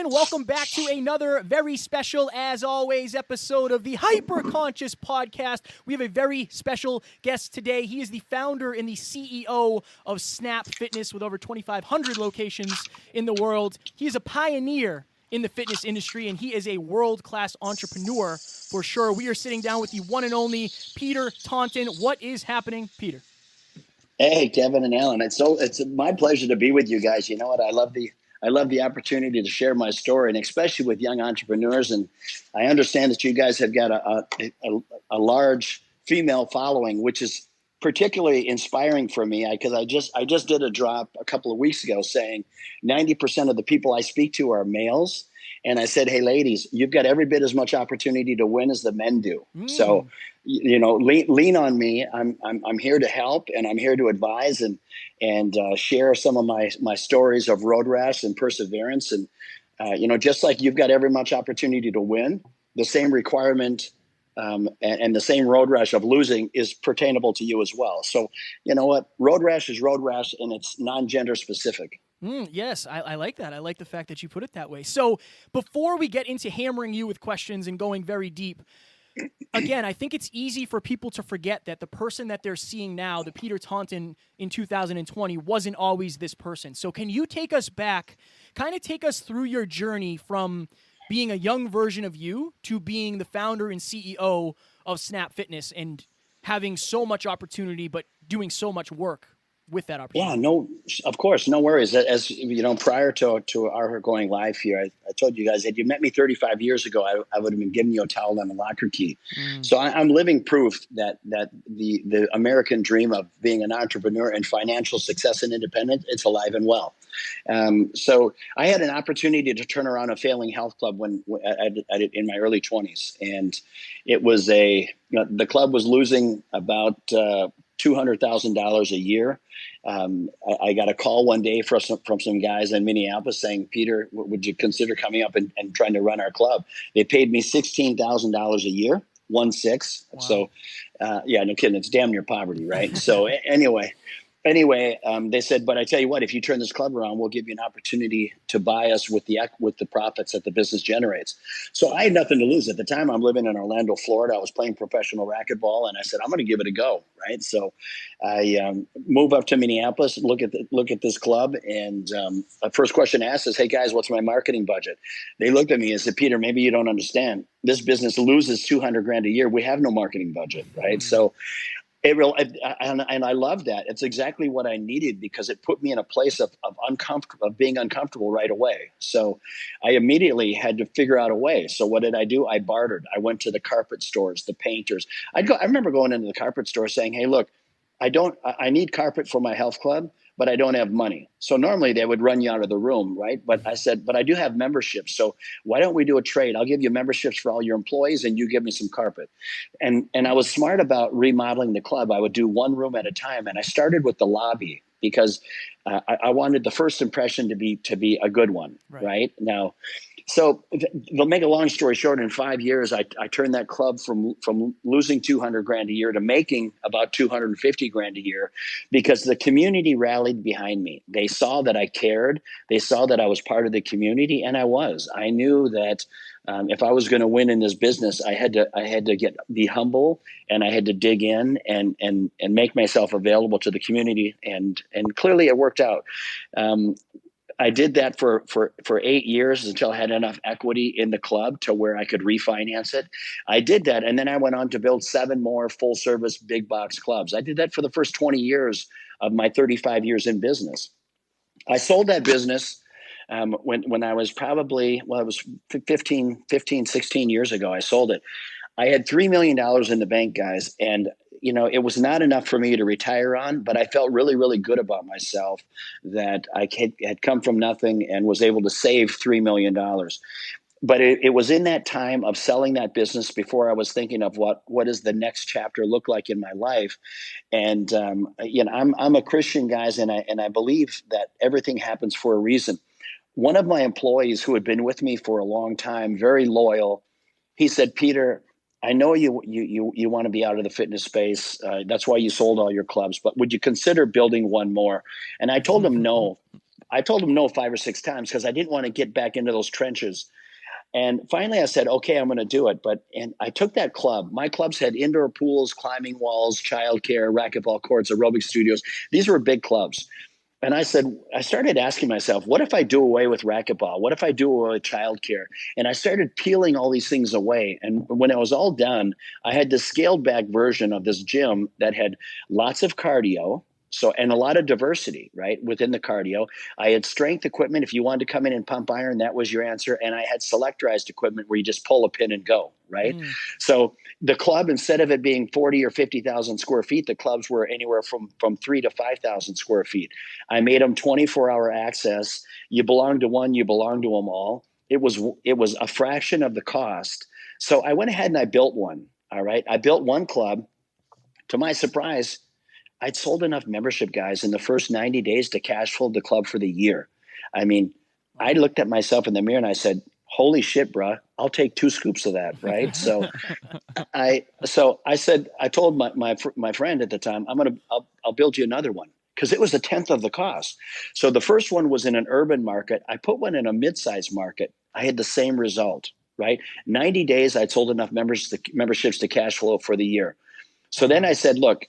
gentlemen, welcome back to another very special, as always, episode of the Hyperconscious Podcast. We have a very special guest today. He is the founder and the CEO of STEELE Fitness with over 2,500 locations in the world. He is a pioneer in the fitness industry, and he is a world-class entrepreneur for sure. We are sitting down with the one and only Peter Taunton. What is happening, Peter? Hey, Kevin and Alan. It's my pleasure to be with you guys. You know what? I love the opportunity to share my story, and especially with young entrepreneurs. And I understand that you guys have got a large female following, which is particularly inspiring for me, because I just did a drop a couple of weeks ago saying 90% of the people I speak to are males. And I said, hey, ladies, you've got every bit as much opportunity to win as the men do. So, you know, lean on me. I'm here to help, and I'm here to advise and share some of my stories of road rash and perseverance. And, you know, just like you've got every much opportunity to win, the same requirement and the same road rash of losing is pertainable to you as well. So, you know what? Road rash is road rash, and it's non-gender specific. Yes, I like that. I like the fact that you put it that way. So before we get into hammering you with questions and going very deep, again, I think it's easy for people to forget that the person that they're seeing now, the Peter Taunton in 2020, wasn't always this person. So can you take us back, kind of take us through your journey from being a young version of you to being the founder and CEO of STEELE Fitness and having so much opportunity, but doing so much work with that opportunity? Yeah, no, of course, no worries. As you know, prior to our going live here, I told you guys that you met me 35 years ago, I would have been giving you a towel and a locker key. So I'm living proof that the American dream of being an entrepreneur and financial success and independent, it's alive and well. So I had an opportunity to turn around a failing health club in my early 20s, and it was the club was losing about $200,000 a year. I got a call one day from some guys in Minneapolis saying, Peter, would you consider coming up and trying to run our club? They paid me $16,000 a year, 1/6. Wow. So, yeah, no kidding. It's damn near poverty, right? So Anyway, they said, but I tell you what, if you turn this club around, we'll give you an opportunity to buy us with the profits that the business generates. So I had nothing to lose. At the time, I'm living in Orlando, Florida. I was playing professional racquetball, and I said, I'm going to give it a go, right? So I move up to Minneapolis, look at this club, and the first question asked is, hey, guys, what's my marketing budget? They looked at me and said, Peter, maybe you don't understand. This business loses $200,000 a year. We have no marketing budget, right? So and I love that. It's exactly what I needed, because it put me in a place of being uncomfortable right away. So I immediately had to figure out a way. So what did I do? I bartered. I went to the carpet stores, the painters. I remember going into the carpet store saying, hey, look, I need carpet for my health club, but I don't have money. So normally they would run you out of the room, right? But I said, but I do have memberships. So why don't we do a trade? I'll give you memberships for all your employees, and you give me some carpet. And I was smart about remodeling the club. I would do one room at a time. And I started with the lobby, because I wanted the first impression to be a good one, right? Now, so they'll make a long story short. In 5 years, I turned that club from losing $200,000 a year to making about $250,000 a year, because the community rallied behind me. They saw that I cared. They saw that I was part of the community, and I was. I knew that if I was going to win in this business, I had to be humble, and I had to dig in and make myself available to the community. And clearly, it worked out. I did that for 8 years until I had enough equity in the club to where I could refinance it. I did that, and then I went on to build 7 more full-service big box clubs. I did that for the first 20 years of my 35 years in business. I sold that business when I was probably, it was 15, 16 years ago. I sold it. I had $3 million in the bank, guys, and you know, it was not enough for me to retire on, but I felt really, really good about myself that I had come from nothing and was able to save $3 million. But it was in that time of selling that business before I was thinking of what does the next chapter look like in my life. And you know, I'm a Christian, guys, and I believe that everything happens for a reason. One of my employees who had been with me for a long time, very loyal, he said, Peter, I know you want to be out of the fitness space. That's why you sold all your clubs. But would you consider building one more? And I told him no, I told him no 5 or 6 times because I didn't want to get back into those trenches. And finally I said, okay, I'm going to do it. And I took that club. My clubs had indoor pools, climbing walls, childcare, racquetball courts, aerobic studios. These were big clubs. And I started asking myself, what if I do away with racquetball? What if I do away with childcare? And I started peeling all these things away. And when it was all done, I had this scaled back version of this gym that had lots of cardio. And a lot of diversity, right, within the cardio. I had strength equipment. If you wanted to come in and pump iron, that was your answer. And I had selectorized equipment where you just pull a pin and go, right? So the club, instead of it being 40 or 50,000 square feet, the clubs were anywhere from 3 to 5,000 square feet. I made them 24-hour access. You belong to one, you belong to them all. It was a fraction of the cost. So I went ahead and I built one. All right. I built one club. To my surprise, I'd sold enough membership, guys, in the first 90 days to cash flow the club for the year. I mean, I looked at myself in the mirror and I said, holy shit, bruh, I'll take 2 scoops of that, right? So I told my friend at the time, I'll build you another one, because it was a tenth of the cost. So the first one was in an urban market. I put one in a mid-sized market. I had the same result, right? 90 days, I'd sold enough memberships to cash flow for the year. So then I said, look,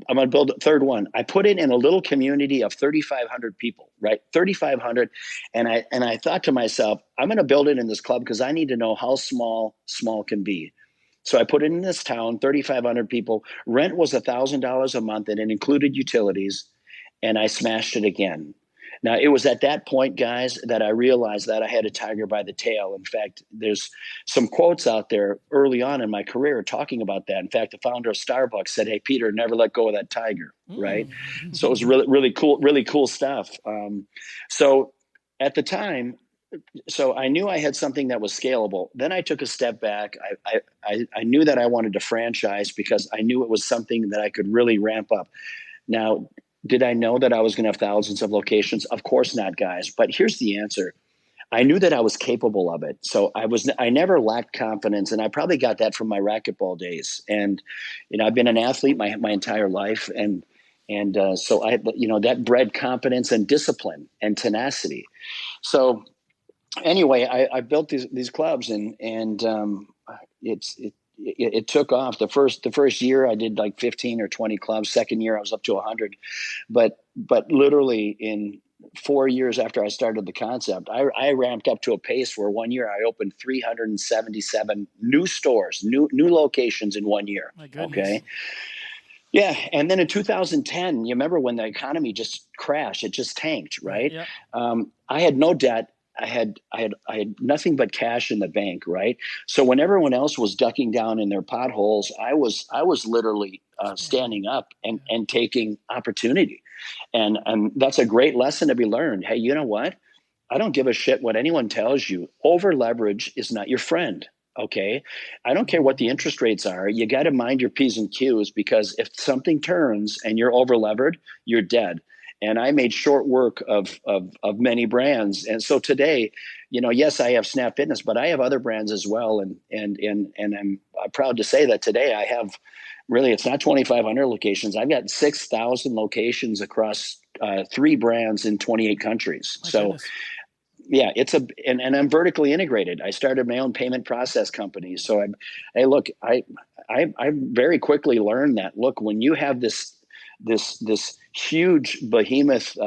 I'm going to build a third one. I put it in a little community of 3,500 people, right? 3,500. And I thought to myself, I'm going to build it in this club because I need to know how small can be. So I put it in this town, 3,500 people. Rent was $1,000 a month, and it included utilities. And I smashed it again. Now, it was at that point, guys, that I realized that I had a tiger by the tail. In fact, there's some quotes out there early on in my career talking about that. In fact, the founder of Starbucks said, hey, Peter, never let go of that tiger, right? So it was really cool stuff. So at the time, I knew I had something that was scalable. Then I took a step back. I knew that I wanted to franchise because I knew it was something that I could really ramp up. Now, did I know that I was going to have thousands of locations? Of course not, guys. But here's the answer. I knew that I was capable of it. So I never lacked confidence. And I probably got that from my racquetball days. And, I've been an athlete my entire life. And so that bred confidence and discipline and tenacity. So anyway, I built these clubs and it took off. The first year I did like 15 or 20 clubs. Second year I was up to 100. But literally in 4 years after I started the concept, I ramped up to a pace where one year I opened 377 new stores, new locations in 1 year. My goodness. Okay. Yeah. And then in 2010, you remember when the economy just crashed, it just tanked, right? Yep. I had no debt. I had nothing but cash in the bank, right? So when everyone else was ducking down in their potholes, I was literally standing up and taking opportunity, and that's a great lesson to be learned. Hey, you know what? I don't give a shit what anyone tells you. Over leverage is not your friend. Okay, I don't care what the interest rates are. You got to mind your P's and Q's, because if something turns and you're over levered, you're dead. And I made short work of many brands. And so today, yes, I have Snap Fitness, but I have other brands as well. And I'm proud to say that today I have, really, it's not 2,500 locations. I've got 6,000 locations across 3 brands in 28 countries. My goodness. Yeah, and I'm vertically integrated. I started my own payment process company. So I very quickly learned that, look, when you have this huge behemoth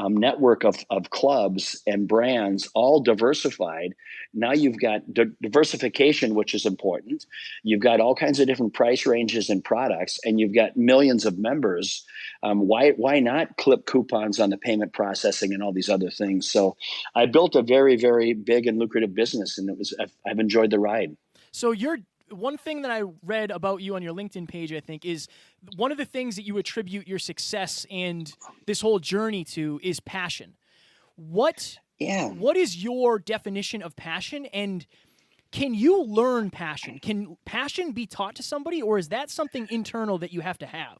network of clubs and brands, all diversified. Now you've got diversification, which is important. You've got all kinds of different price ranges and products, and you've got millions of members. Why not clip coupons on the payment processing and all these other things? So I built a very, very big and lucrative business, and I've enjoyed the ride. So one thing that I read about you on your LinkedIn page, I think, is one of the things that you attribute your success and this whole journey to is passion. What is your definition of passion, and can you learn passion? Can passion be taught to somebody, or is that something internal that you have to have?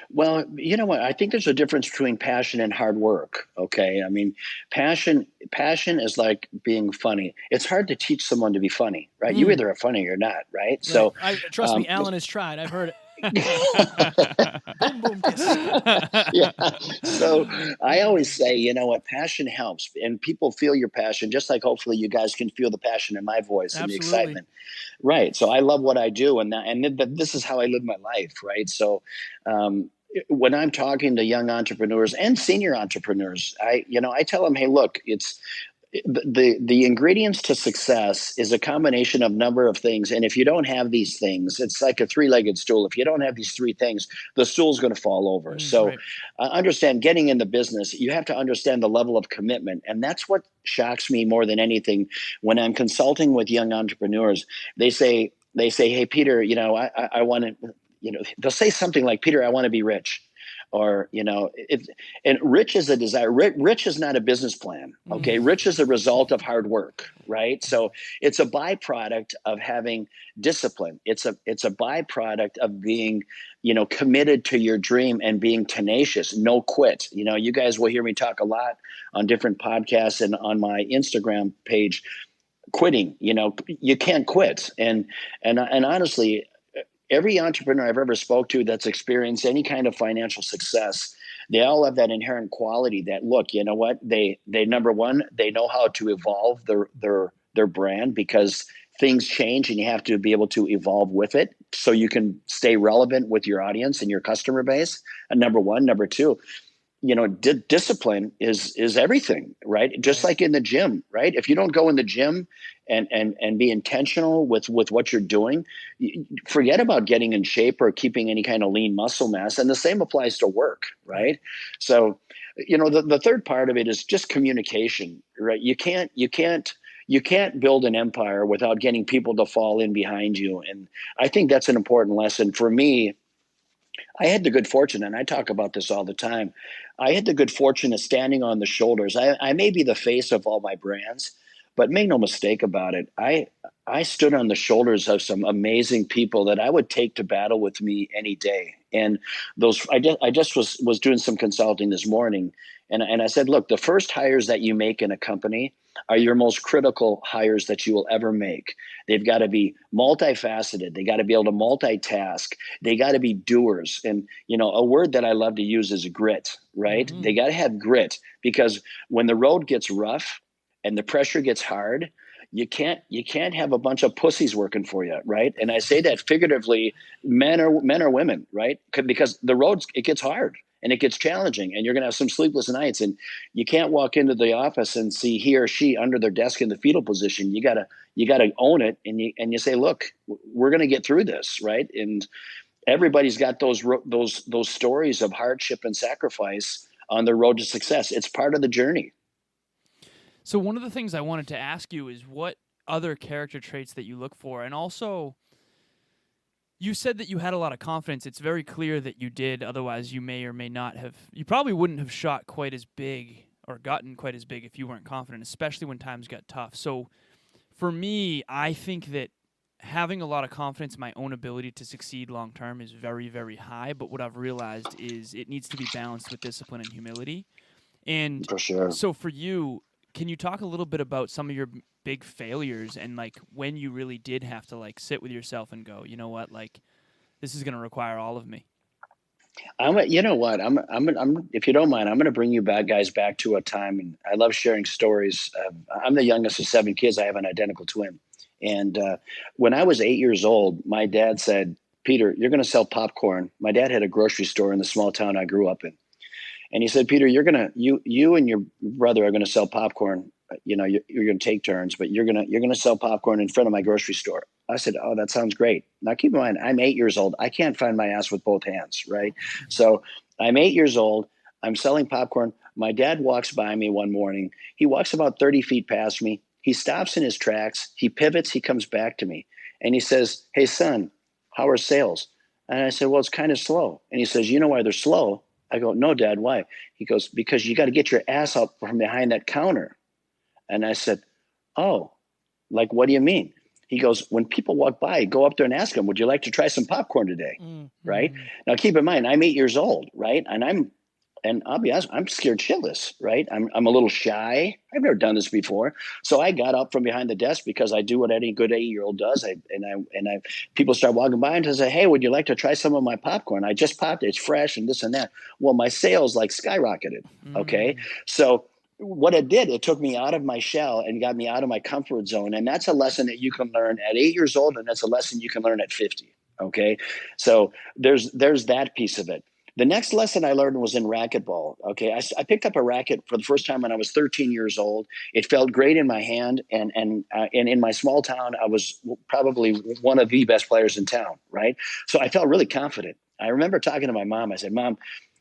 Well, you know what? I think there's a difference between passion and hard work. Okay. I mean, passion is like being funny. It's hard to teach someone to be funny, right? You either are funny or not, right? So trust me, Alan has tried. I've heard it. Boom, boom, kiss. Yeah. So I always say, you know what, passion helps, and people feel your passion, just like hopefully you guys can feel the passion in my voice and the Absolutely. excitement. Right. So I love what I do, and this is how I live my life. Right. So when I'm talking to young entrepreneurs and senior entrepreneurs, I tell them, hey, look, it's the ingredients to success is a combination of number of things, and if you don't have these things, it's like a three-legged stool. If you don't have these three things, the stool's going to fall over. So Right. understand, getting in the business, you have to understand the level of commitment, and that's what shocks me more than anything when I'm consulting with young entrepreneurs. They say, hey, Peter, I want to, they'll say something like, Peter, I want to be rich. Or, and rich is a desire. Rich is not a business plan. Okay. Rich is a result of hard work, right? So it's a byproduct of having discipline. It's a byproduct of being, committed to your dream and being tenacious, no quit. You guys will hear me talk a lot on different podcasts and on my Instagram page. Quitting, you can't quit. And honestly, every entrepreneur I've ever spoke to that's experienced any kind of financial success, they all have that inherent quality that, look, you know what, they number one, they know how to evolve their brand, because things change and you have to be able to evolve with it so you can stay relevant with your audience and your customer base. And number one. Number two, discipline is everything, right? Just like in the gym, right? If you don't go in the gym and be intentional with what you're doing, forget about getting in shape or keeping any kind of lean muscle mass. And the same applies to work, right? So, the third part of it is just communication, right? You can't build an empire without getting people to fall in behind you. And I think that's an important lesson for me. I had the good fortune, and I talk about this all the time. I had the good fortune of standing on the shoulders. I may be the face of all my brands, but make no mistake about it. I stood on the shoulders of some amazing people that I would take to battle with me any day. And I just was doing some consulting this morning, and I said, look, the first hires that you make in a company are your most critical hires that you will ever make. They've got to be multifaceted. They got to be able to multitask. They got to be doers. And, a word that I love to use is grit, right? They got to have grit, because when the road gets rough and the pressure gets hard, you can't have a bunch of pussies working for you, right? And I say that figuratively, men or women, right? Because the road, it gets hard and it gets challenging, and you're going to have some sleepless nights, and you can't walk into the office and see he or she under their desk in the fetal position. You gotta own it, and you say, look, we're going to get through this, right? And everybody's got those stories of hardship and sacrifice on their road to success. It's part of the journey. So one of the things I wanted to ask you is what other character traits that you look for, and also you said that you had a lot of confidence. It's very clear that you did. Otherwise, you may or may not have. You probably wouldn't have shot quite as big or gotten quite as big if you weren't confident, especially when times got tough. So for me, I think that having a lot of confidence in my own ability to succeed long term is very, very high. But what I've realized is it needs to be balanced with discipline and humility. And For sure. so for you, can you talk a little bit about some of your big failures and when you really did have to sit with yourself and go, you know what, this is going to require all of me? You know what? If you don't mind, I'm going to bring you guys back to a time, and I love sharing stories. I'm the youngest of 7 kids. I have an identical twin. And when I was 8 years old, my dad said, Peter, you're going to sell popcorn. My dad had a grocery store in the small town I grew up in. And he said, Peter, you and your brother are going to sell popcorn. You're going to take turns, but you're going to sell popcorn in front of my grocery store. I said, oh, that sounds great. Now, keep in mind, I'm 8 years old. I can't find my ass with both hands, right? So I'm 8 years old. I'm selling popcorn. My dad walks by me one morning. He walks about 30 feet past me. He stops in his tracks. He pivots. He comes back to me. And he says, hey, son, how are sales? And I said, well, it's kind of slow. And he says, you know why they're slow? I go, no, Dad, why? He goes, because you got to get your ass up from behind that counter. And I said, oh, what do you mean? He goes, when people walk by, go up there and ask them, would you like to try some popcorn today? Right? Now, keep in mind, I'm 8 years old, right? And And I'll be honest, I'm scared shitless, right? I'm a little shy. I've never done this before. So I got up from behind the desk because I do what any good 8-year-old does. People start walking by and say, hey, would you like to try some of my popcorn? I just popped it. It's fresh and this and that. Well, my sales like skyrocketed. Okay. So what it did, it took me out of my shell and got me out of my comfort zone. And that's a lesson that you can learn at 8 years old. And that's a lesson you can learn at 50. Okay. So there's that piece of it. The next lesson I learned was in racquetball. Okay, I picked up a racket for the first time when I was 13 years old. It felt great in my hand, and in my small town, I was probably one of the best players in town. Right, so I felt really confident. I remember talking to my mom. I said, "Mom,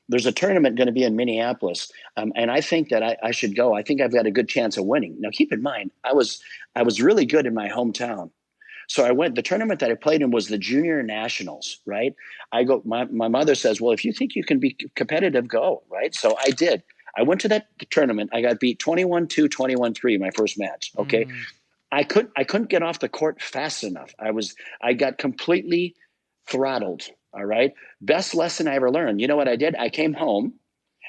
there's a tournament going to be in Minneapolis, and I think that I should go. I think I've got a good chance of winning." Now, keep in mind, I was really good in my hometown. So I went, the tournament that I played in was the junior nationals, right? I go, my mother says, well, if you think you can be competitive, go, right? So I did. I went to that tournament. I got beat 21-2, 21-3 my first match. Okay. I couldn't get off the court fast enough. I got completely throttled. All right. Best lesson I ever learned. You know what I did? I came home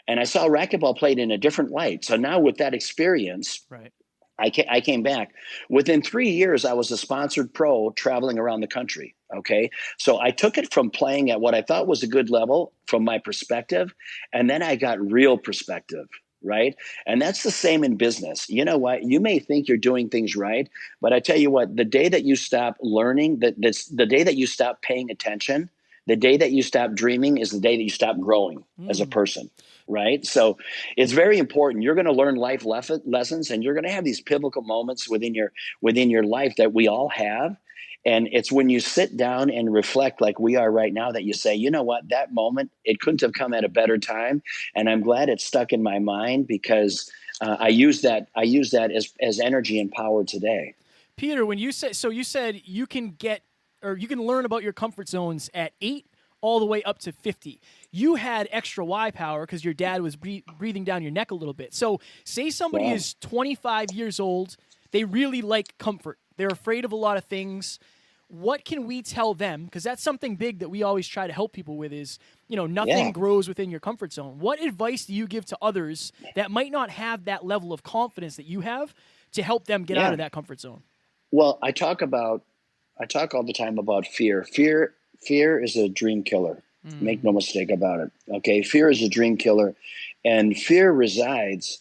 and I saw racquetball played in a different light. So now with that experience, right, I came back. Within 3 years, I was a sponsored pro traveling around the country. Okay. So I took it from playing at what I thought was a good level from my perspective. And then I got real perspective. Right. And that's the same in business. You know what? You may think you're doing things right, but I tell you what, the day that you stop learning, the day that you stop paying attention, the day that you stop dreaming is the day that you stop growing as a person. Right. So it's very important. You're going to learn life lessons, and you're going to have these pivotal moments within your life that we all have. And it's when you sit down and reflect like we are right now that you say, you know what, that moment, it couldn't have come at a better time. And I'm glad it's stuck in my mind because I use that as energy and power today. Peter, when you said, so you said you can learn about your comfort zones at 8 all the way up to 50. You had extra Y power because your dad was breathing down your neck a little bit. So say somebody is 25 years old, they really like comfort. They're afraid of a lot of things. What can we tell them? Because that's something big that we always try to help people with is, nothing grows within your comfort zone. What advice do you give to others that might not have that level of confidence that you have to help them get out of that comfort zone? Well, I talk all the time about fear. Fear is a dream killer. Make no mistake about it. Okay. Fear is a dream killer, and fear resides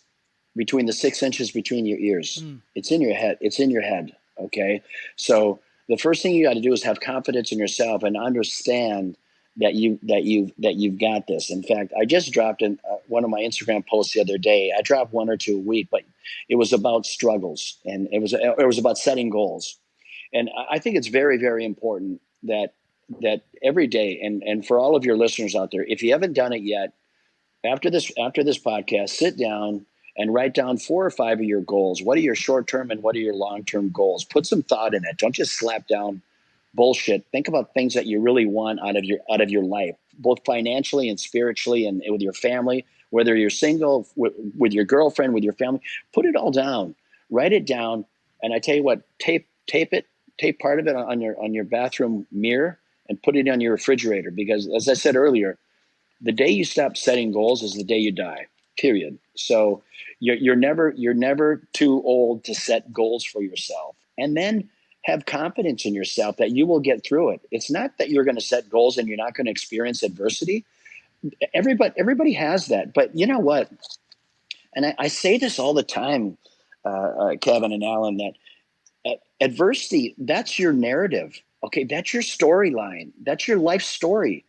between the 6 inches between your ears. It's in your head. It's in your head. Okay. So the first thing you got to do is have confidence in yourself and understand that you've got this. In fact, I just dropped in one of my Instagram posts the other day. I dropped 1 or 2 a week, but it was about struggles, and it was about setting goals. And I think it's very, very important that every day, and for all of your listeners out there, if you haven't done it yet, after this podcast, sit down and write down 4 or 5 of your goals. What are your short-term and what are your long-term goals? Put some thought in it. Don't just slap down bullshit. Think about things that you really want out of your life, both financially and spiritually, and with your family, whether you're single, with your girlfriend, with your family. Put it all down. Write it down. And I tell you what, tape part of it on your bathroom mirror and put it on your refrigerator, because as I said earlier, the day you stop setting goals is the day you die, period. So you're never too old to set goals for yourself, and then have confidence in yourself that you will get through it. It's not that you're going to set goals and you're not going to experience adversity. Everybody has that, but you know what? And I say this all the time, Kevin and Alan, that adversity, that's your narrative. Okay, that's your storyline. That's your life story.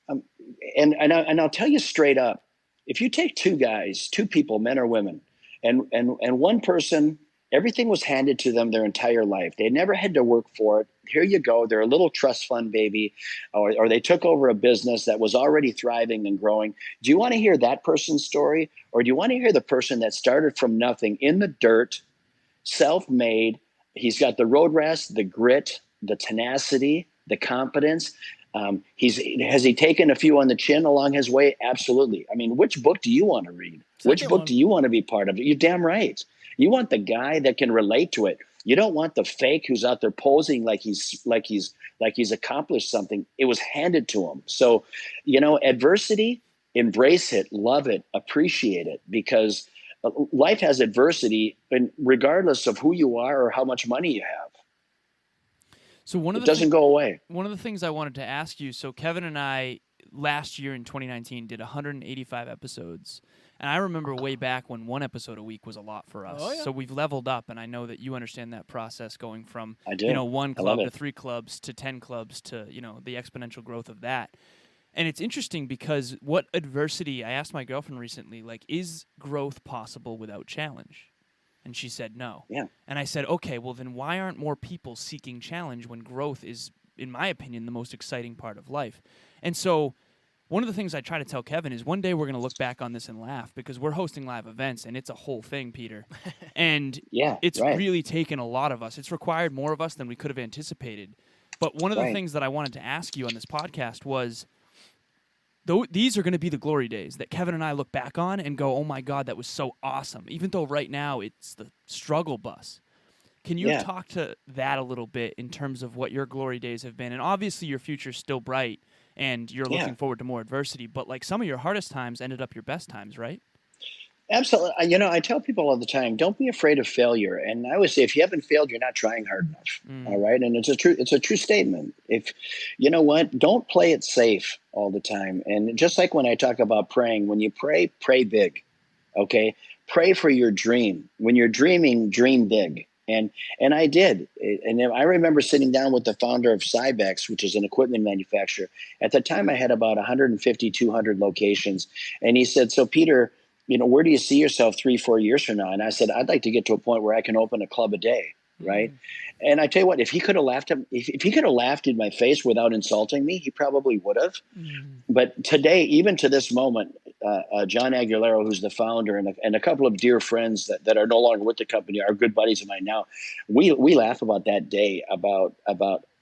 And I'll tell you straight up, if you take 2 people, men or women, and one person, everything was handed to them their entire life. They never had to work for it. Here you go. They're a little trust fund baby, or they took over a business that was already thriving and growing. Do you want to hear that person's story? Or do you want to hear the person that started from nothing in the dirt, self-made? He's got the road rash, the grit, the tenacity, the confidence. Has he taken a few on the chin along his way? Absolutely. I mean, which book do you want to read? Which book do you want to be part of? You're damn right. You want the guy that can relate to it. You don't want the fake who's out there posing like he's accomplished something. It was handed to him. So, adversity, embrace it, love it, appreciate it, because life has adversity, and regardless of who you are or how much money you have, So it doesn't go away. One of the things I wanted to ask you, so Kevin and I last year in 2019 did 185 episodes. And I remember way back when one episode a week was a lot for us. Oh, yeah. So we've leveled up, and I know that you understand that process, going from I do. One club to 3 clubs to 10 clubs to the exponential growth of that. And it's interesting because what adversity, I asked my girlfriend recently, like, is growth possible without challenge? And she said no. Yeah. And I said, okay, well then why aren't more people seeking challenge when growth is, in my opinion, the most exciting part of life? And so one of the things I try to tell Kevin is one day we're going to look back on this and laugh, because we're hosting live events and it's a whole thing, Peter. And it's really taken a lot of us. It's required more of us than we could have anticipated. But one of the things that I wanted to ask you on this podcast was, these are going to be the glory days that Kevin and I look back on and go, oh my God, that was so awesome. Even though right now it's the struggle bus. Can you talk to that a little bit in terms of what your glory days have been? And obviously your future's still bright and you're looking forward to more adversity, but like some of your hardest times ended up your best times, right? Absolutely. I tell people all the time, don't be afraid of failure. And I always say, if you haven't failed, you're not trying hard enough. All right. And it's a true statement. If don't play it safe all the time. And just like when I talk about praying, when you pray big. Okay. Pray for your dream. When you're dreaming, dream big. And I did. And I remember sitting down with the founder of Cybex, which is an equipment manufacturer. At the time, I had about 150, 200 locations. And he said, so Peter, where do you see yourself 3-4 years from now? And I said, I'd like to get to a point where I can open a club a day. Right. And I tell you what, if he could have laughed if he could have laughed in my face without insulting me, he probably would have. But today, even to this moment, John Aguilera, who's the founder, and a couple of dear friends that are no longer with the company, are good buddies of mine now. We laugh about that day, about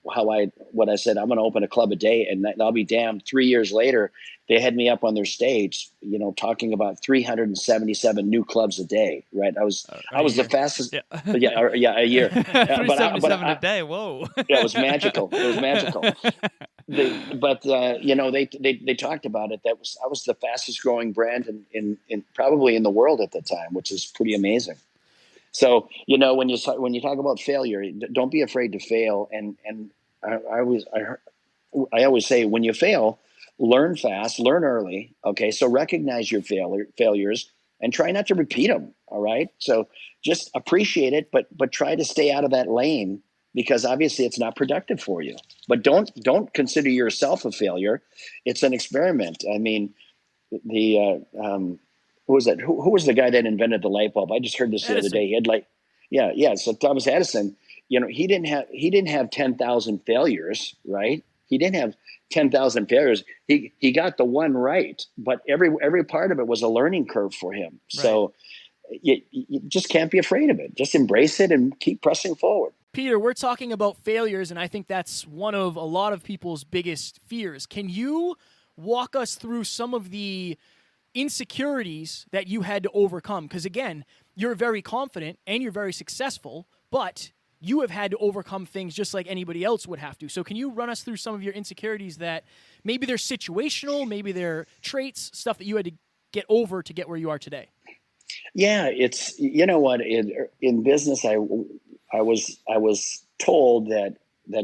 what I said, I'm going to open a club a day, and I'll be damned. 3 years later, they had me up on their stage, talking about 377 new clubs a day. Right. I was the fastest. A year. 377 a day. Whoa. Yeah, it was magical. They talked about it. I was the fastest growing brand in probably in the world at the time, which is pretty amazing. So, when you talk about failure, don't be afraid to fail. And I always say, when you fail, learn fast, learn early. Okay. So recognize your failures and try not to repeat them. All right. So just appreciate it, but try to stay out of that lane, because obviously it's not productive for you. But don't consider yourself a failure. It's an experiment. I mean, who was that? Who was the guy that invented the light bulb? I just heard this the other day. He had So Thomas Edison, he didn't have 10,000 failures, right? He didn't have 10,000 failures. He got the one right, but every part of it was a learning curve for him. Right. So you just can't be afraid of it. Just embrace it and keep pressing forward. Peter, we're talking about failures, and I think that's one of a lot of people's biggest fears. Can you walk us through some of the insecurities that you had to overcome? Because again, you're very confident and you're very successful, but you have had to overcome things just like anybody else would have to. So can you run us through some of your insecurities that maybe they're situational, maybe they're traits, stuff that you had to get over to get where you are today? Yeah, it's, what, in business, I was told that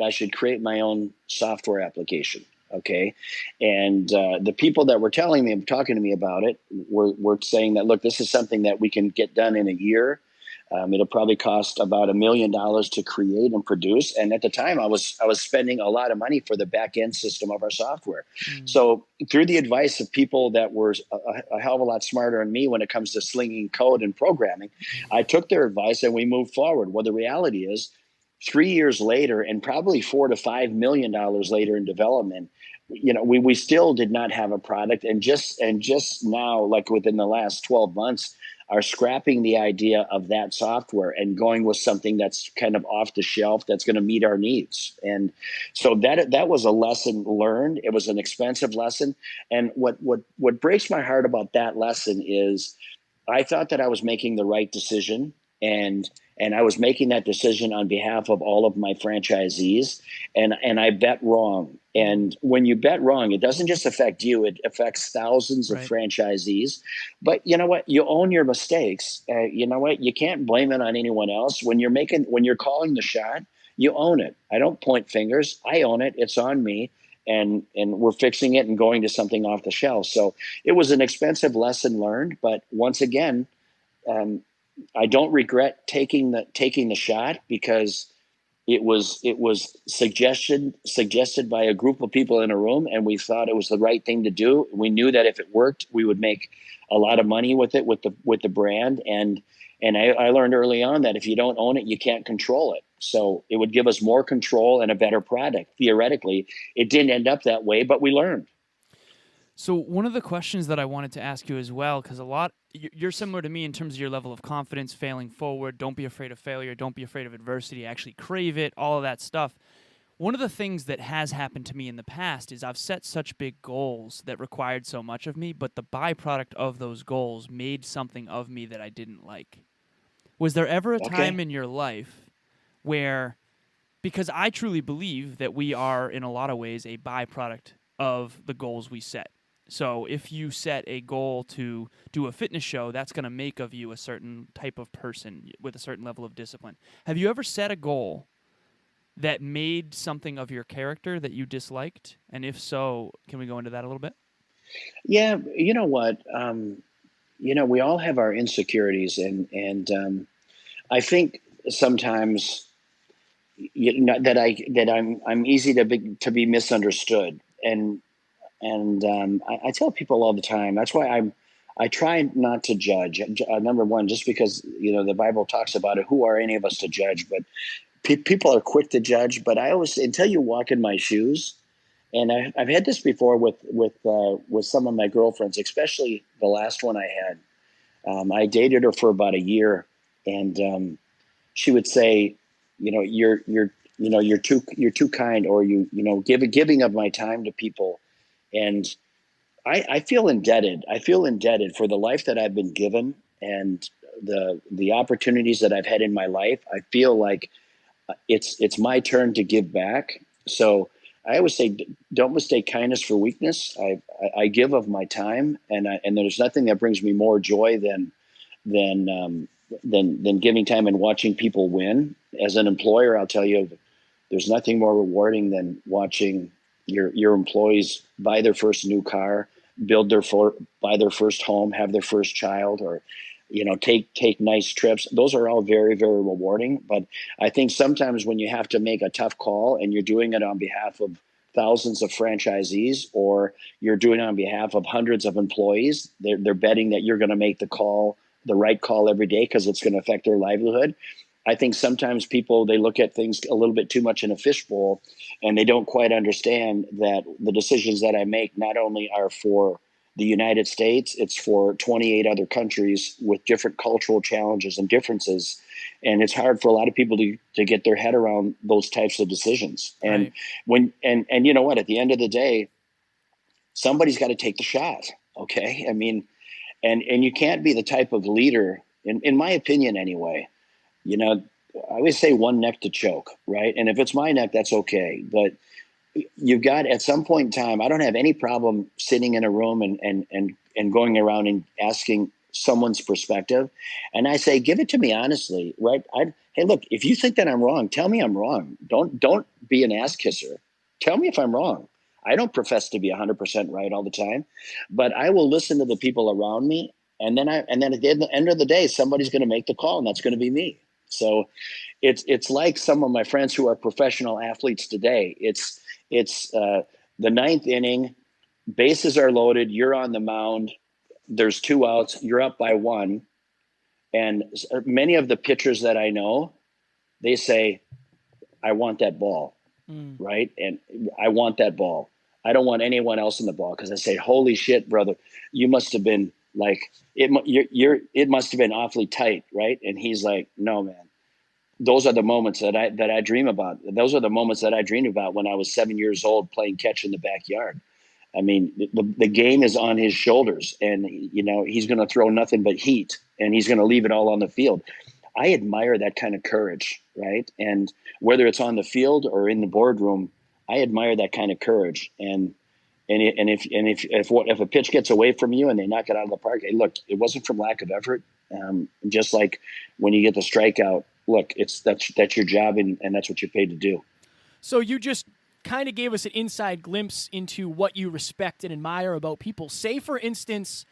I should create my own software application. Okay. And the people that were talking to me about it were saying that, look, this is something that we can get done in a year. It'll probably cost about $1 million to create and produce. And at the time I was spending a lot of money for the back end system of our software. So through the advice of people that were a hell of a lot smarter than me when it comes to slinging code and programming, I took their advice and we moved forward. Well, the reality is 3 years later, and probably $4 to $5 million later in development, we still did not have a product. And just now, like within the last 12 months, are scrapping the idea of that software and going with something that's kind of off the shelf that's going to meet our needs. And so that was a lesson learned. It was an expensive lesson. And what breaks my heart about that lesson is I thought that I was making the right decision. and I was making that decision on behalf of all of my franchisees, and I bet wrong. And when you bet wrong, it doesn't just affect you; it affects thousands of Right. franchisees. But you know what? You own your mistakes. You know what? You can't blame it on anyone else. When you're calling the shot, you own it. I don't point fingers. I own it. It's on me. And we're fixing it and going to something off the shelf. So it was an expensive lesson learned, but once again, I don't regret taking the shot, because it was suggested by a group of people in a room, and we thought it was the right thing to do. We knew that if it worked, we would make a lot of money with it, with the brand, and I learned early on that if you don't own it, you can't control it. So it would give us more control and a better product. Theoretically, it didn't end up that way, but we learned. So one of the questions that I wanted to ask you as well, because you're similar to me in terms of your level of confidence, failing forward, don't be afraid of failure, don't be afraid of adversity, actually crave it, all of that stuff. One of the things that has happened to me in the past is I've set such big goals that required so much of me, but the byproduct of those goals made something of me that I didn't like. Was there ever a time in your life where, because I truly believe that we are in a lot of ways a byproduct of the goals we set. So if you set a goal to do a fitness show, that's going to make of you a certain type of person with a certain level of discipline. Have you ever set a goal that made something of your character that you disliked? And if so, can we go into that a little bit? Yeah, you know what? We all have our insecurities, and I think sometimes I'm easy to be misunderstood, and I tell people all the time. That's why I try not to judge. Number one, just because the Bible talks about it. Who are any of us to judge? But people are quick to judge. But I always, until you walk in my shoes, and I've had this before with some of my girlfriends, especially the last one I had. I dated her for about a year, and she would say, you're too kind, or giving of my time to people. And I feel indebted. I feel indebted for the life that I've been given, and the opportunities that I've had in my life. I feel like it's my turn to give back. So I always say, don't mistake kindness for weakness. I give of my time, and there's nothing that brings me more joy than giving time and watching people win. As an employer, I'll tell you, there's nothing more rewarding than watching your employees buy their first new car, buy their first home, have their first child, or take nice trips. Those are all very, very rewarding. But I think sometimes when you have to make a tough call, and you're doing it on behalf of thousands of franchisees, or you're doing it on behalf of hundreds of employees, they're betting that you're going to make the right call every day, because it's going to affect their livelihood. I think sometimes people, they look at things a little bit too much in a fishbowl, and they don't quite understand that the decisions that I make not only are for the United States, it's for 28 other countries with different cultural challenges and differences. And it's hard for a lot of people to get their head around those types of decisions. And Right. and you know what, at the end of the day, somebody's got to take the shot. Okay. I mean, and you can't be the type of leader, in my opinion anyway, I always say one neck to choke, right? And if it's my neck, that's okay. But you've got, at some point in time, I don't have any problem sitting in a room and going around and asking someone's perspective. And I say, give it to me honestly, right? Hey, look, if you think that I'm wrong, tell me I'm wrong. Don't be an ass kisser. Tell me if I'm wrong. I don't profess to be 100% right all the time, but I will listen to the people around me. And then at the end of the day, somebody's going to make the call, and that's going to be me. So it's like some of my friends who are professional athletes today. It's the ninth inning, bases are loaded, you're on the mound, there's 2 outs, you're up by 1. And many of the pitchers that I know, they say, I want that ball, right? And I want that ball. I don't want anyone else in the ball, because I say, holy shit, brother, you must have been like, it must have been awfully tight, right? And he's like, no, man. Those are the moments that I dream about. Those are the moments that I dreamed about when I was 7 years old, playing catch in the backyard. I mean, the game is on his shoulders, and he's going to throw nothing but heat, and he's going to leave it all on the field. I admire that kind of courage, right? And whether it's on the field or in the boardroom, I admire that kind of courage. If a pitch gets away from you and they knock it out of the park, hey, look, it wasn't from lack of effort. Just like when you get the strikeout, look, that's your job, and that's what you're paid to do. So you just kind of gave us an inside glimpse into what you respect and admire about people. Say, for instance,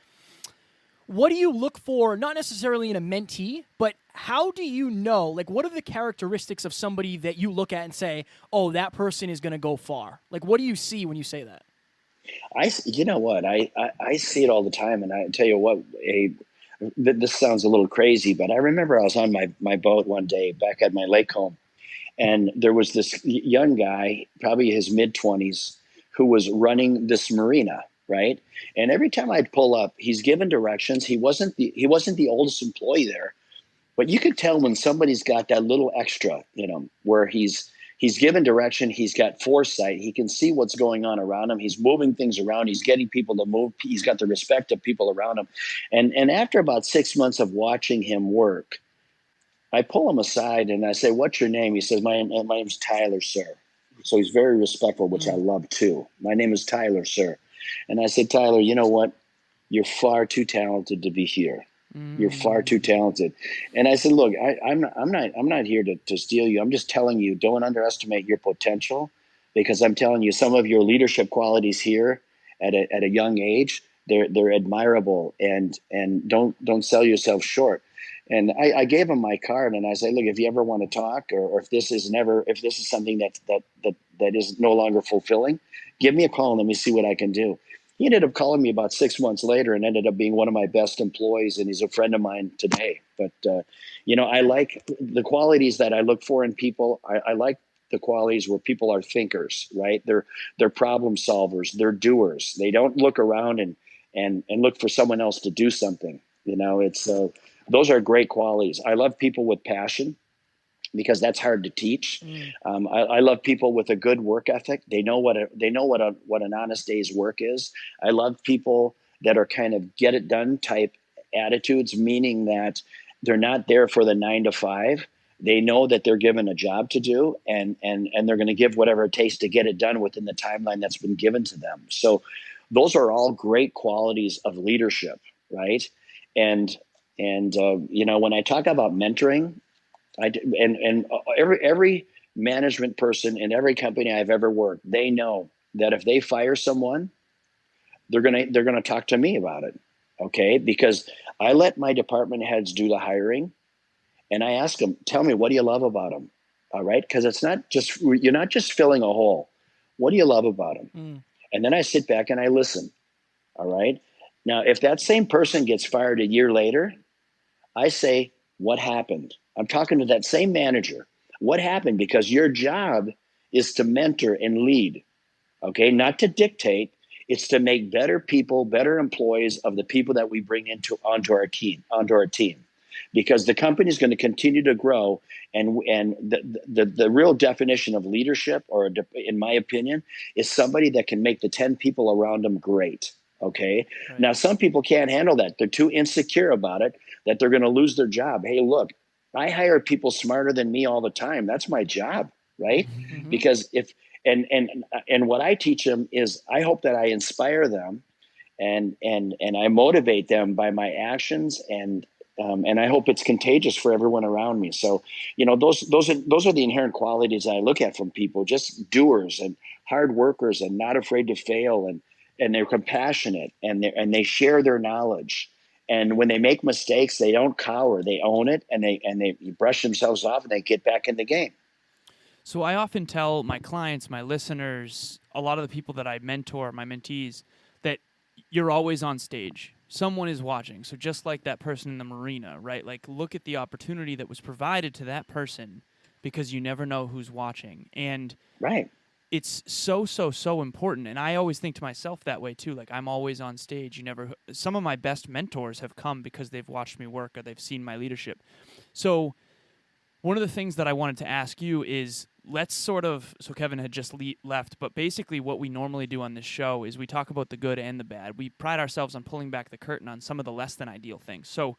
what do you look for, not necessarily in a mentee, but how do you know, like, what are the characteristics of somebody that you look at and say, oh, that person is going to go far? Like, what do you see when you say that? You know what? I see it all the time, and I tell you what, this sounds a little crazy, but I remember I was on my boat one day back at my lake home, and there was this young guy, probably his mid-20s, who was running this marina, right? And every time I'd pull up, he's given directions. He wasn't the oldest employee there, but you could tell when somebody's got that little extra, where he's given direction, he's got foresight, he can see what's going on around him, he's moving things around, he's getting people to move, he's got the respect of people around him. And after about 6 months of watching him work, I pull him aside and I say, what's your name? He says, my name's Tyler, sir. So he's very respectful, which I love too. My name is Tyler, sir. And I said, Tyler, you know what? You're far too talented to be here. You're far too talented. And I said, look, I'm not here to steal you. I'm just telling you, don't underestimate your potential, because I'm telling you, some of your leadership qualities here at a young age, they're admirable, and don't sell yourself short. And I gave him my card, and I said, look, if you ever want to talk, or if this is something that is no longer fulfilling, give me a call and let me see what I can do. He ended up calling me about 6 months later and ended up being one of my best employees, and he's a friend of mine today. But, I like the qualities that I look for in people. I like the qualities where people are thinkers, right? They're problem solvers. They're doers. They don't look around and look for someone else to do something. Those are great qualities. I love people with passion, because that's hard to teach. I love people with a good work ethic. They know what an honest day's work is. I love people that are kind of get it done type attitudes, meaning that they're not there for the 9 to 5. They know that they're given a job to do, and they're going to give whatever it takes to get it done within the timeline that's been given to them. So those are all great qualities of leadership, right? And when I talk about mentoring, every management person in every company I've ever worked, they know that if they fire someone, they're gonna talk to me about it, okay? Because I let my department heads do the hiring, and I ask them, tell me, what do you love about them? All right, because you're not just filling a hole. What do you love about them? And then I sit back and I listen. All right. Now, if that same person gets fired a year later, I say, what happened? I'm talking to that same manager. What happened? Because your job is to mentor and lead, okay? Not to dictate. It's to make better people, better employees of the people that we bring onto our team. Because the company is going to continue to grow, and the real definition of leadership, or in my opinion, is somebody that can make the 10 people around them great. Okay. Right. Now, some people can't handle that. They're too insecure about it, that they're going to lose their job. Hey, look, I hire people smarter than me all the time. That's my job, right? Mm-hmm. Because and what I teach them is, I hope that I inspire them and I motivate them by my actions, and I hope it's contagious for everyone around me. So, those are the inherent qualities I look at from people: just doers and hard workers, and not afraid to fail, and they're compassionate, and they share their knowledge. And when they make mistakes, they don't cower; they own it, and they brush themselves off, and they get back in the game. So I often tell my clients, my listeners, a lot of the people that I mentor, my mentees, that you're always on stage. Someone is watching. So just like that person in the marina, right? Like, look at the opportunity that was provided to that person, because you never know who's watching. And right. It's so important. And I always think to myself that way too. Like, I'm always on stage. Some of my best mentors have come because they've watched me work, or they've seen my leadership. So one of the things that I wanted to ask you is, so Kevin had just left, but basically what we normally do on this show is we talk about the good and the bad. We pride ourselves on pulling back the curtain on some of the less than ideal things. So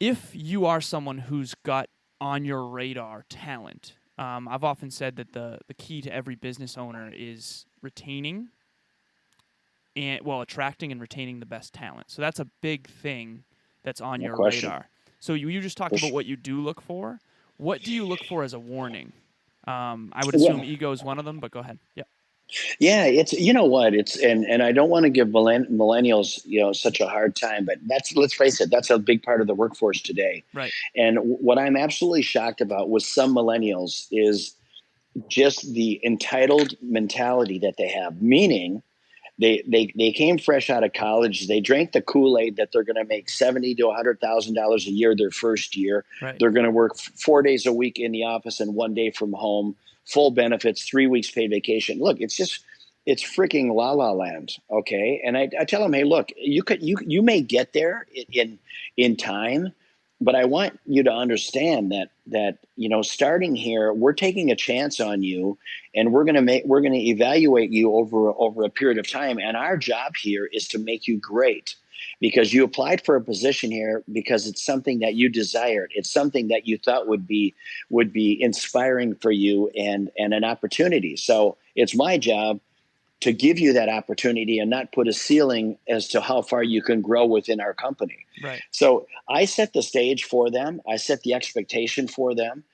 if you are someone who's got on your radar talent, I've often said that the key to every business owner is attracting and retaining the best talent. So that's a big thing that's on your radar. So you just talked about what you do look for. What do you look for as a warning? I would assume ego is one of them, but go ahead. Yeah. Yeah, it's, you know what, it's, and I don't want to give millennials, such a hard time, but let's face it, that's a big part of the workforce today. Right. And what I'm absolutely shocked about with some millennials is just the entitled mentality that they have, meaning they came fresh out of college. They drank the Kool-Aid that they're going to make $70,000 to $100,000 a year their first year. Right. They're going to work 4 days a week in the office and 1 day from home, full benefits, 3 weeks paid vacation. Look, it's freaking la la land. Okay. And I tell them, hey, look, you may get there in time, but I want you to understand that starting here, we're taking a chance on you, and we're going to evaluate you over a period of time. And our job here is to make you great, because you applied for a position here because it's something that you desired. It's something that you thought would be inspiring for you and an opportunity. So it's my job to give you that opportunity and not put a ceiling as to how far you can grow within our company. Right. So I set the stage for them. I set the expectation for them.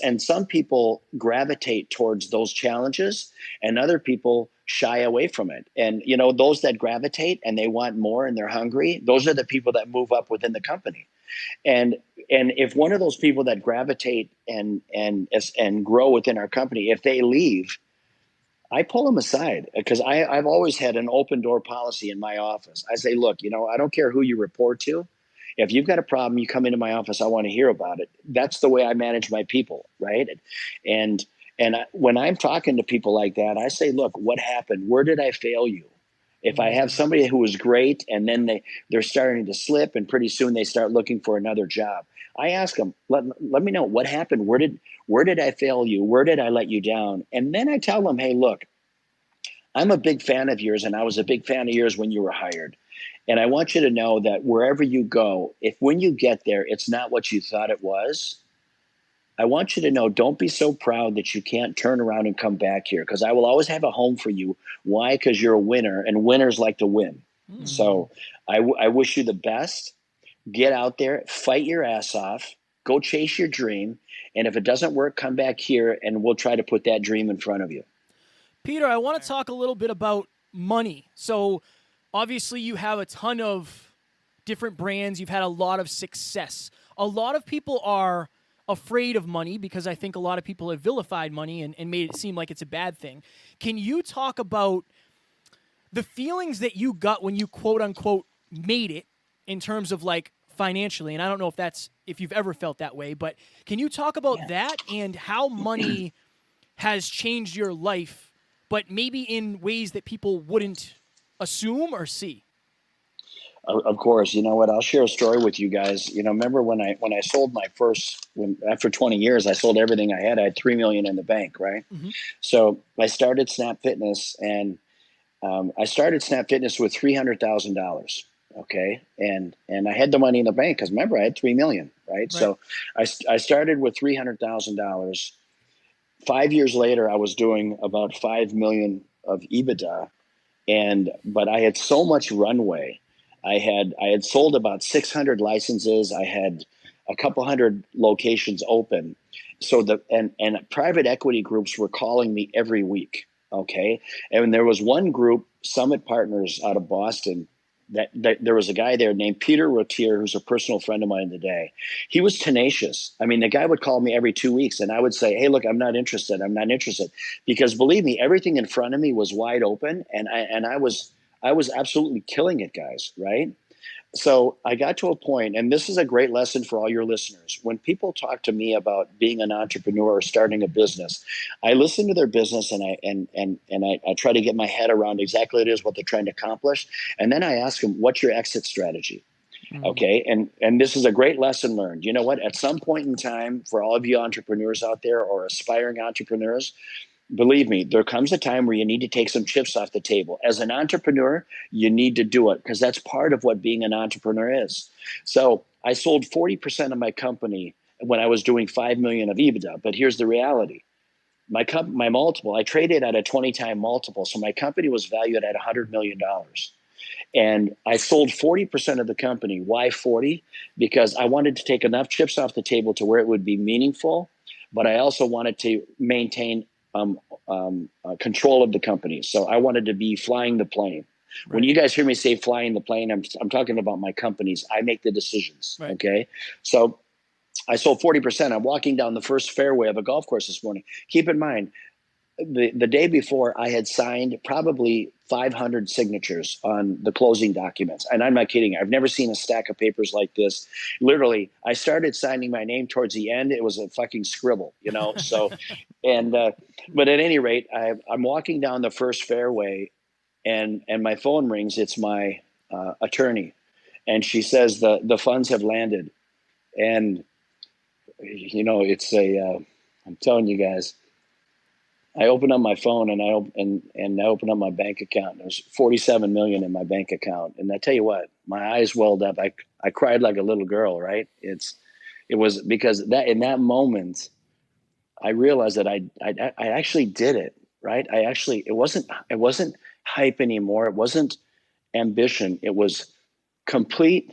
And some people gravitate towards those challenges, and other people shy away from it. And, those that gravitate and they want more and they're hungry, those are the people that move up within the company. And if one of those people that gravitate and grow within our company, if they leave, I pull them aside, because I've always had an open door policy in my office. I say, look, I don't care who you report to. If you've got a problem, you come into my office. I want to hear about it. That's the way I manage my people, right? And when I'm talking to people like that, I say, look, what happened? Where did I fail you? If I have somebody who was great and then they're starting to slip, and pretty soon they start looking for another job, I ask them, let me know what happened. Where did I fail you? Where did I let you down? And then I tell them, hey, look, I'm a big fan of yours, and I was a big fan of yours when you were hired. And I want you to know that wherever you go, if when you get there, it's not what you thought it was, I want you to know, don't be so proud that you can't turn around and come back here, because I will always have a home for you. Why? Because you're a winner, and winners like to win. Mm-hmm. So I wish you the best. Get out there, fight your ass off, go chase your dream. And if it doesn't work, come back here and we'll try to put that dream in front of you. Peter, I want to talk a little bit about money. So obviously you have a ton of different brands. You've had a lot of success. A lot of people are afraid of money because I think a lot of people have vilified money and made it seem like it's a bad thing. Can you talk about the feelings that you got when you quote unquote made it in terms of like financially? And I don't know if you've ever felt that way, but can you talk about that and how money has changed your life, but maybe in ways that people wouldn't assume or see? Of course. You know what? I'll share a story with you guys. Remember when I sold my after 20 years, I sold everything I had. I had $3 million in the bank, right? Mm-hmm. So I started Snap Fitness, and I started Snap Fitness with $300,000. Okay. And I had the money in the bank, because remember, I had 3 million, right? So I started with $300,000. 5 years later, I was doing about 5 million of EBITDA. But I had so much runway. I had sold about 600 licenses. I had a couple hundred locations open. So and private equity groups were calling me every week. Okay. And there was one group, Summit Partners out of Boston, that there was a guy there named Peter Rotier, who's a personal friend of mine today. He was tenacious. I mean, the guy would call me every 2 weeks, and I would say, hey, look, I'm not interested. Because believe me, everything in front of me was wide open, and I was absolutely killing it, guys. Right. So I got to a point, and this is a great lesson for all your listeners. When people talk to me about being an entrepreneur or starting a business, I listen to their business, and I try to get my head around exactly what it is, what they're trying to accomplish. And then I ask them, what's your exit strategy? Mm-hmm. Okay. And this is a great lesson learned. You know what? At some point in time, for all of you entrepreneurs out there or aspiring entrepreneurs, believe me, there comes a time where you need to take some chips off the table. As an entrepreneur, you need to do it because that's part of what being an entrepreneur is. So I sold 40% of my company when I was doing 5 million of EBITDA. But here's the reality. My multiple, I traded at a 20-time multiple. So my company was valued at $100 million. And I sold 40% of the company. Why 40? Because I wanted to take enough chips off the table to where it would be meaningful, but I also wanted to maintain control of the company. So I wanted to be flying the plane. Right. When you guys hear me say flying the plane, I'm talking about my companies. I make the decisions. Right. Okay. So I sold 40%. I'm walking down the first fairway of a golf course this morning. Keep in mind, the day before, I had signed probably 500 signatures on the closing documents. And I'm not kidding. I've never seen a stack of papers like this. Literally, I started signing my name towards the end. It was a fucking scribble, you know? So, but at any rate, I'm walking down the first fairway and my phone rings. It's my attorney. And she says, the funds have landed. And, you know, I'm telling you guys, I opened up my phone and I opened up my bank account. There's 47 million in my bank account, and I tell you what, my eyes welled up. I cried like a little girl. Right? It was because that in that moment, I realized that I actually did it. Right? It wasn't hype anymore. It wasn't ambition. It was complete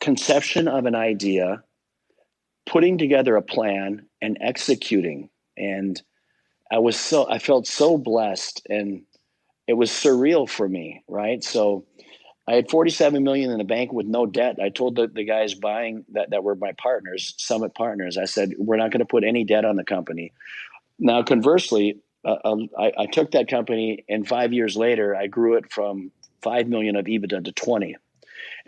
conception of an idea, putting together a plan, and executing. And I felt so blessed, and it was surreal for me, right? So I had 47 million in the bank with no debt. I told the guys buying that were my partners, Summit partners, I said, we're not going to put any debt on the company. Now, conversely, I took that company, and 5 years later, I grew it from 5 million of EBITDA to 20.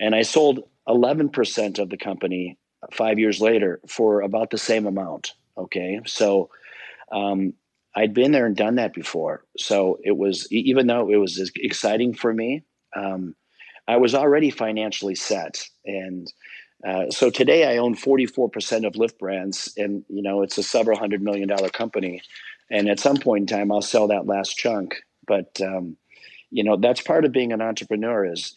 And I sold 11% of the company 5 years later for about the same amount. Okay. So, I'd been there and done that before. So it was, even though it was exciting for me, I was already financially set. And so today I own 44% of Lift Brands, and, you know, it's a several $100 million company. And at some point in time, I'll sell that last chunk. But, you know, that's part of being an entrepreneur is,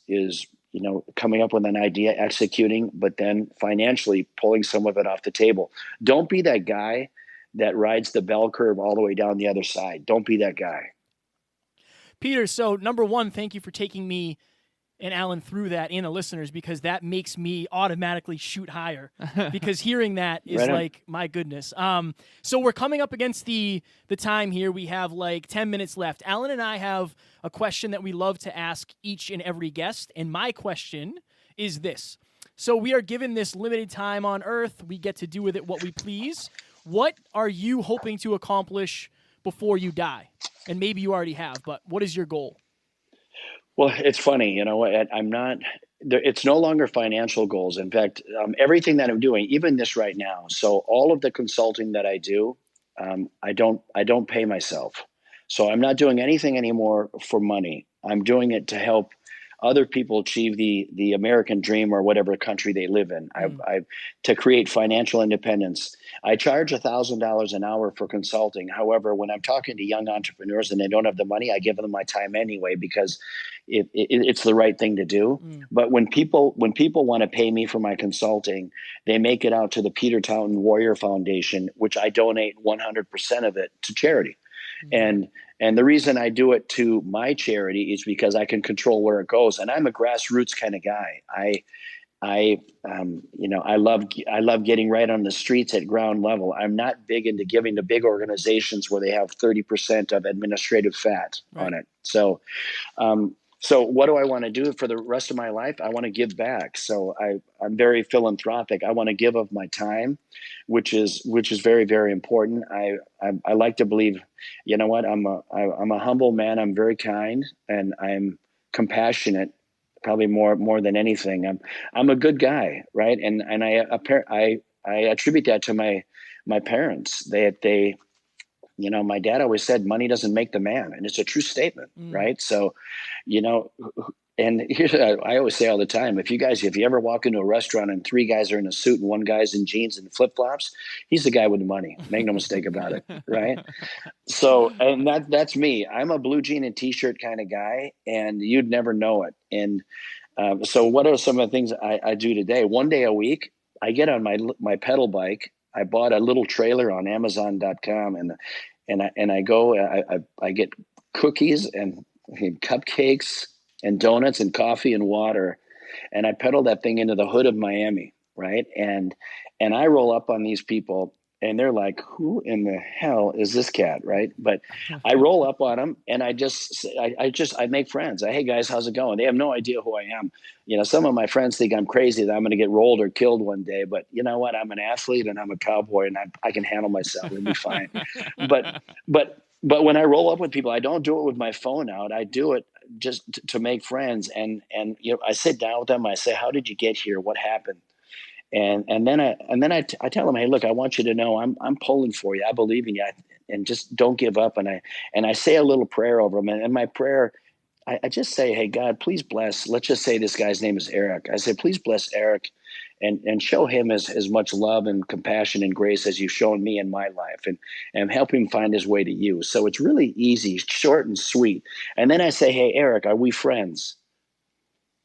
you know, coming up with an idea, executing, but then financially pulling some of it off the table. Don't be that guy that rides the bell curve all the way down the other side. Don't be that guy. Peter, so number one, thank you for taking me and Alan through that and the listeners, because that makes me automatically shoot higher because hearing that is right like, my goodness. So we're coming up against the time here. We have like 10 minutes left. Alan and I have a question that we love to ask each and every guest. And my question is this. So we are given this limited time on Earth. We get to do with it what we please. What are you hoping to accomplish before you die? And maybe you already have, but what is your goal? Well, it's funny, you know, it's no longer financial goals. In fact, everything that I'm doing, even this right now. So all of the consulting that I do, I don't pay myself. So I'm not doing anything anymore for money. I'm doing it to help other people achieve the American dream or whatever country they live in. To create financial independence. I charge $1,000 an hour for consulting. However, when I'm talking to young entrepreneurs and they don't have the money, I give them my time anyway because it's the right thing to do. But when people want to pay me for my consulting, they make it out to the Peter Taunton Youre Foundation, which I donate 100% of it to charity. And the reason I do it to my charity is because I can control where it goes. And I'm a grassroots kind of guy. You know, I love getting right on the streets at ground level. I'm not big into giving to big organizations where they have 30% of administrative fat on it. So, so what do I want to do for the rest of my life? I want to give back. So I'm very philanthropic. I want to give of my time, which is very, very important. I like to believe, you know what, I'm a humble man. I'm very kind and I'm compassionate, probably more than anything. I'm a good guy. Right. And I attribute that to my parents. They, you know, my dad always said money doesn't make the man, and it's a true statement. Right. So, you know, And here's I always say all the time: if you ever walk into a restaurant and three guys are in a suit and one guy's in jeans and flip flops, he's the guy with the money. Make no mistake about it, right? So, and that's me. I'm a blue jean and t-shirt kind of guy, and you'd never know it. And so, what are some of the things I do today? One day a week, I get on my pedal bike. I bought a little trailer on Amazon.com, and I go. I get cookies and cupcakes and donuts and coffee and water, and I pedal that thing into the hood of Miami, right? And I roll up on these people, and they're like, "Who in the hell is this cat?" Right? But I roll up on them, and I make friends. Hey guys, how's it going? They have no idea who I am. Some of my friends think I'm crazy, that I'm going to get rolled or killed one day. But you know what? I'm an athlete and I'm a cowboy, and I can handle myself. It'll be fine. But when I roll up with people, I don't do it with my phone out. I do it just to make friends. And I sit down with them. I say, "How did you get here? What happened?" And then I tell them, "Hey, look, I want you to know I'm pulling for you. I believe in you, and just don't give up." And I say a little prayer over them. And my prayer, I just say, "Hey, God, please bless." Let's just say this guy's name is Eric. I say, "Please bless Eric, and show him as much love and compassion and grace as you've shown me in my life, and help him find his way to you." So it's really easy, short and sweet. And then I say, "Hey, Eric, are we friends?"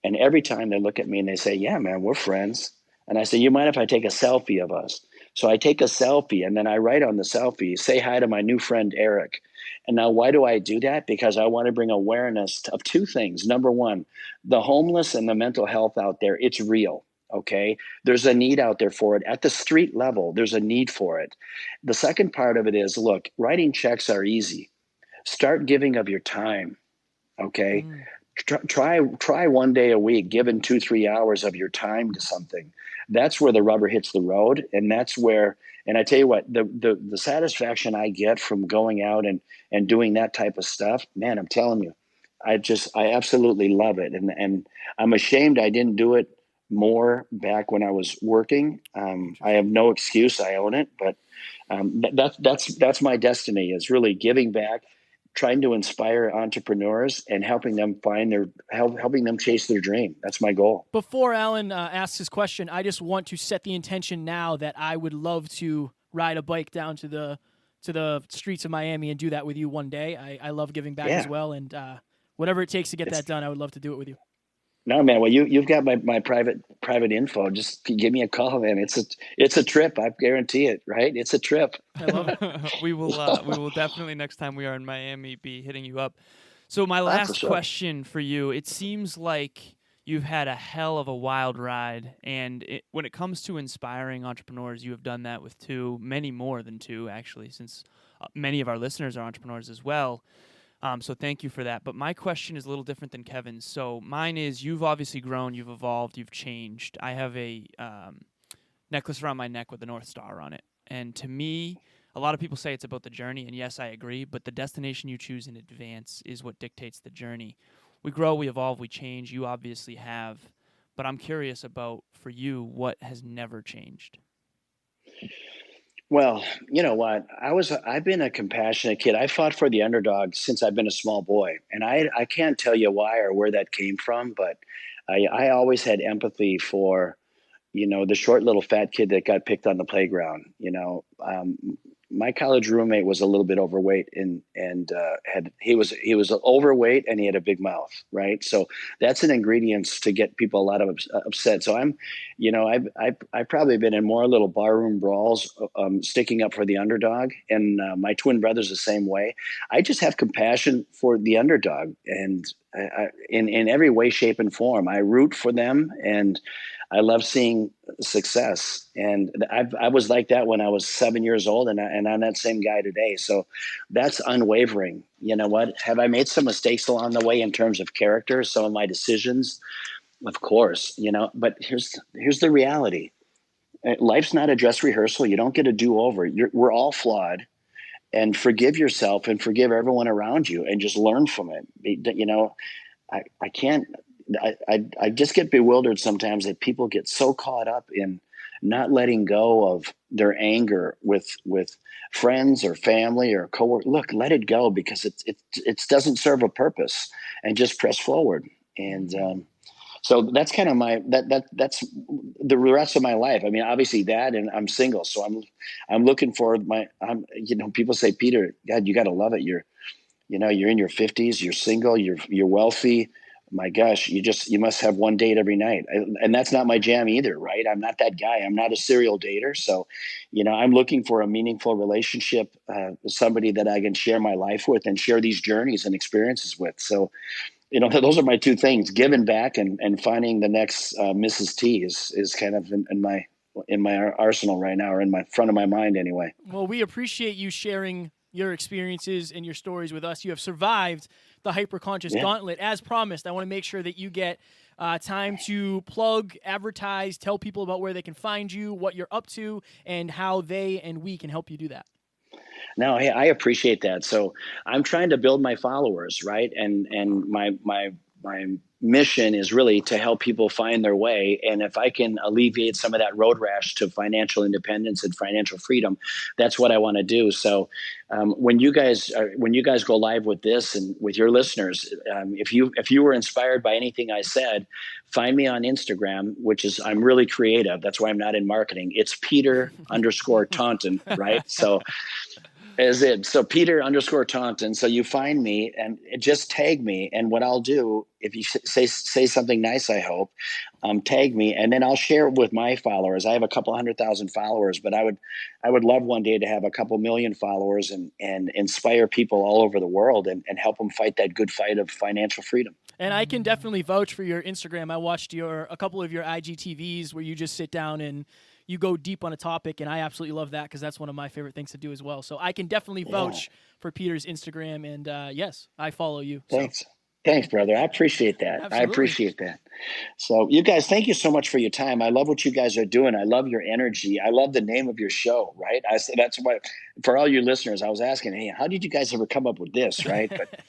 And every time they look at me and they say, "Yeah, man, we're friends." And I say, "You mind if I take a selfie of us?" So I take a selfie, and then I write on the selfie, "Say hi to my new friend, Eric." And now, why do I do that? Because I want to bring awareness of two things. Number one, the homeless and the mental health out there, it's real. Okay. There's a need out there for it. At the street level, there's a need for it. The second part of it is, look, writing checks are easy. Start giving of your time. Okay. Try one day a week, giving 2-3 hours of your time to something. That's where the rubber hits the road, and that's where. And I tell you what, the satisfaction I get from going out and doing that type of stuff, man, I'm telling you, I absolutely love it, and I'm ashamed I didn't do it more back when I was working. I have no excuse, I own it, but that's my destiny, is really giving back, trying to inspire entrepreneurs and helping them helping them chase their dream. That's my goal. Before Alan asks his question, I just want to set the intention now that I would love to ride a bike down to the streets of Miami and do that with you one day. I love giving back as well, and whatever it takes to get that done, I would love to do it with you. No, man. Well, you've got my private info. Just give me a call, man. It's a trip. I guarantee it. Right? It's a trip. I love it. We will definitely, next time we are in Miami, be hitting you up. So my last question for you: it seems like you've had a hell of a wild ride, and when it comes to inspiring entrepreneurs, you have done that with many more than two, actually, since many of our listeners are entrepreneurs as well. So thank you for that. But my question is a little different than Kevin's. So mine is, you've obviously grown, you've evolved, you've changed. I have a necklace around my neck with the North Star on it. And to me, a lot of people say it's about the journey, and yes, I agree, but the destination you choose in advance is what dictates the journey. We grow, we evolve, we change. You obviously have. But I'm curious about, for you, what has never changed? Well, you know what? I've been a compassionate kid. I fought for the underdog since I've been a small boy. And I can't tell you why or where that came from, but I always had empathy for, the short little fat kid that got picked on the playground. My college roommate was a little bit overweight, and he was overweight, and he had a big mouth, right? So that's an ingredient to get people a lot of upset. So I've probably been in more little barroom brawls, sticking up for the underdog, and my twin brother's the same way. I just have compassion for the underdog, and in every way, shape, and form, I root for them, and I love seeing success. And I was like that when I was 7 years old, and I'm that same guy today. So that's unwavering. You know what? Have I made some mistakes along the way in terms of character, some of my decisions? Of course, but here's the reality. Life's not a dress rehearsal. You don't get a do-over. We're all flawed, and forgive yourself and forgive everyone around you, and just learn from it. I can't. I just get bewildered sometimes that people get so caught up in not letting go of their anger with friends or family or coworkers. Look, let it go, because it doesn't serve a purpose, and just press forward. And so that's kind of that's the rest of my life. I mean, obviously that, and I'm single, so I'm looking for people say, Peter, God, you got to love it. You're in your 50s, you're single, you're wealthy. My gosh, you must have one date every night. And that's not my jam either, right? I'm not that guy. I'm not a serial dater. So, I'm looking for a meaningful relationship, with somebody that I can share my life with and share these journeys and experiences with. So, those are my two things: giving back and finding the next Mrs. T is kind of in my arsenal right now, or in my front of my mind anyway. Well, we appreciate you sharing your experiences and your stories with us. You have survived the hyperconscious gauntlet. As promised, I want to make sure that you get time to plug, advertise, tell people about where they can find you, what you're up to, and how they and we can help you do that. No, hey, I appreciate that. So I'm trying to build my followers, right? And my mission is really to help people find their way. And if I can alleviate some of that road rash to financial independence and financial freedom, that's what I want to do. So when you guys go live with this and with your listeners, if you were inspired by anything I said, find me on Instagram, I'm really creative. That's why I'm not in marketing. It's Peter_Taunton, right? So So Peter_Taunton. So you find me and just tag me. And what I'll do, if you say something nice, I hope, tag me, and then I'll share it with my followers. I have a couple 100,000 followers, but I would love one day to have a couple million followers and inspire people all over the world and help them fight that good fight of financial freedom. And I can definitely vouch for your Instagram. I watched a couple of your IGTVs where you just sit down and you go deep on a topic, and I absolutely love that because that's one of my favorite things to do as well. So I can definitely vouch for Peter's Instagram, and yes, I follow you. Thanks. Thanks, brother. I appreciate that. Absolutely. I appreciate that. So you guys, thank you so much for your time. I love what you guys are doing. I love your energy. I love the name of your show, right? That's why, for all your listeners, I was asking, hey, how did you guys ever come up with this, right? But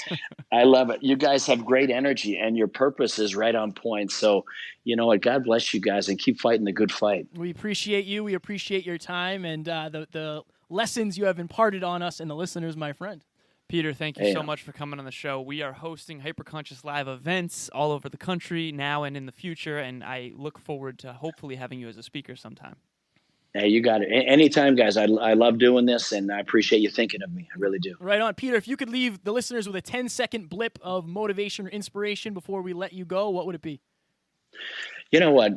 I love it. You guys have great energy, and your purpose is right on point. So, you know what? God bless you guys, and keep fighting the good fight. We appreciate you. We appreciate your time and the lessons you have imparted on us and the listeners, my friend. Peter, thank you so much for coming on the show. We are hosting Hyperconscious Live events all over the country now and in the future, and I look forward to hopefully having you as a speaker sometime. Hey, you got it. Anytime, guys. I love doing this, and I appreciate you thinking of me. I really do. Right on. Peter, if you could leave the listeners with a 10-second blip of motivation or inspiration before we let you go, what would it be? You know what?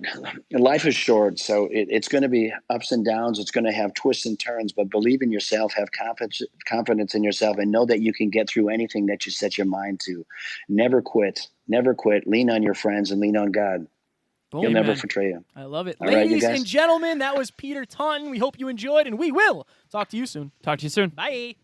Life is short, so it's going to be ups and downs. It's going to have twists and turns, but believe in yourself, have confidence in yourself, and know that you can get through anything that you set your mind to. Never quit. Never quit. Lean on your friends and lean on God. Boom. He'll never betray you. I love it. All right, Ladies and gentlemen, that was Peter Taunton. We hope you enjoyed, and we will talk to you soon. Talk to you soon. Bye.